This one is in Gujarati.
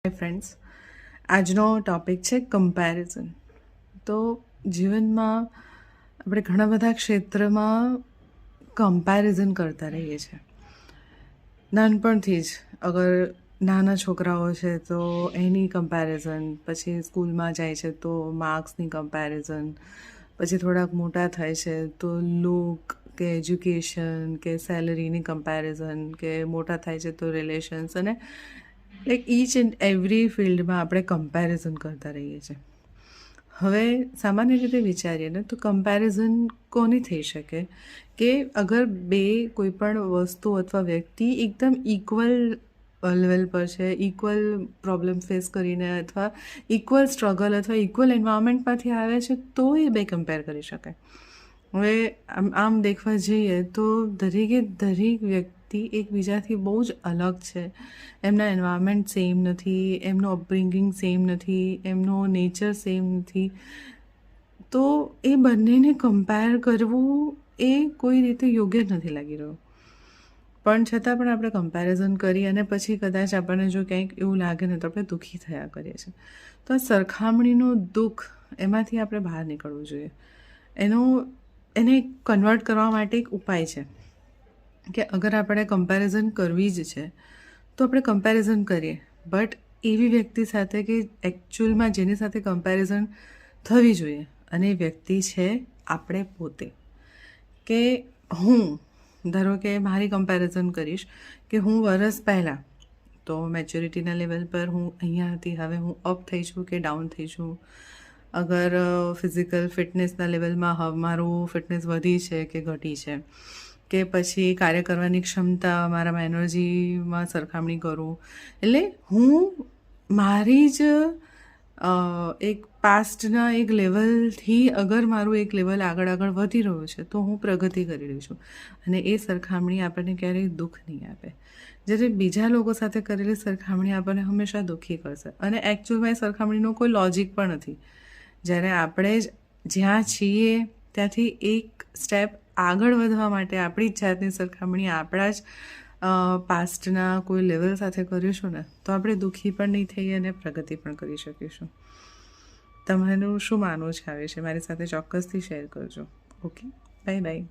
ફ્રેન્ડ્સ, આજનો ટૉપિક છે કમ્પેરિઝન. તો જીવનમાં આપણે ઘણા બધા ક્ષેત્રમાં કમ્પેરિઝન કરતા રહીએ છીએ. નાનપણથી જ અગર નાના છોકરાઓ છે તો એની કમ્પેરિઝન, પછી સ્કૂલમાં જાય છે તો માર્ક્સની કમ્પેરિઝન, પછી થોડાક મોટા થાય છે તો લુક કે એજ્યુકેશન કે સેલરીની કમ્પેરિઝન, કે મોટા થાય છે તો રિલેશન્સ, અને લાઈક ઈચ એન્ડ એવરી ફિલ્ડમાં આપણે કમ્પેરિઝન કરતા રહીએ છીએ. હવે સામાન્ય રીતે વિચારીએ ને તો કમ્પેરિઝન કોની થઈ શકે કે અગર બે કોઈ પણ વસ્તુ અથવા વ્યક્તિ એકદમ ઇક્વલ લેવલ પર છે, ઇક્વલ પ્રોબ્લેમ ફેસ કરીને અથવા ઇક્વલ સ્ટ્રગલ અથવા ઇક્વલ એન્વાયરમેન્ટમાંથી આવે છે, તો એ બે કમ્પેર કરી શકાય. હવે આમ દેખવા જઈએ તો દરેક વ્યક્તિ એકબીજાથી બહુ જ અલગ છે. એમના એન્વાયરમેન્ટ સેમ નથી, એમનું અપબ્રિંગિંગ સેમ નથી, એમનો નેચર સેમ નથી. તો એ બંનેને કમ્પેર કરવું એ કોઈ રીતે યોગ્ય જ નથી લાગી રહ્યું. પણ છતાં પણ આપણે કમ્પેરિઝન કરી અને પછી કદાચ આપણને જો કંઈક એવું લાગે ને તો આપણે દુઃખી થયા કરીએ છીએ. તો આ સરખામણીનું દુઃખ, એમાંથી આપણે બહાર નીકળવું જોઈએ. એને કન્વર્ટ કરવા માટે એક ઉપાય છે કે અગર આપણે કમ્પેરિઝન કરવી જ છે તો આપણે કમ્પેરિઝન કરીએ, બટ એવી વ્યક્તિ સાથે કે એકચ્યુઅલમાં જેની સાથે કમ્પેરિઝન થવી જોઈએ, અને એ વ્યક્તિ છે આપણે પોતે. કે હું ધારો કે મારી કમ્પેરિઝન કરીશ કે હું વરસ પહેલાં તો મેચ્યોરિટીના લેવલ પર હું અહીંયા હતી, હવે હું અપ થઈ છું કે ડાઉન થઈ છું. અગર ફિઝિકલ ફિટનેસના લેવલમાં મારું ફિટનેસ વધી છે કે ઘટી છે, કે પછી કાર્ય કરવાની ક્ષમતા, મારામાં એનર્જીમાં સરખામણી કરું. એટલે હું મારી જ એક પાસ્ટના એક લેવલથી અગર મારું એક લેવલ આગળ વધી રહ્યું છે તો હું પ્રગતિ કરી રહી છું, અને એ સરખામણી આપણને ક્યારેય દુઃખ નહીં આપે. જ્યારે બીજા લોકો સાથે કરેલી સરખામણી આપણને હંમેશા દુઃખી કરશે, અને એકચ્યુઅલમાં એ સરખામણીનો કોઈ લોજિક પણ નથી. જ્યારે આપણે જ્યાં છીએ ત્યાંથી એક સ્ટેપ આગળ વધવા માટે આપણી જ જાતની સરખામણી આપણા જ પાસ્ટના કોઈ લેવલ સાથે કરીશું ને તો આપણે દુઃખી પણ નહીં થઈએ અને પ્રગતિ પણ કરી શકીશું. તમારું શું માનવું છે આ વિશે? મારી સાથે ચોક્કસથી શેર કરજો. Okay, bye bye.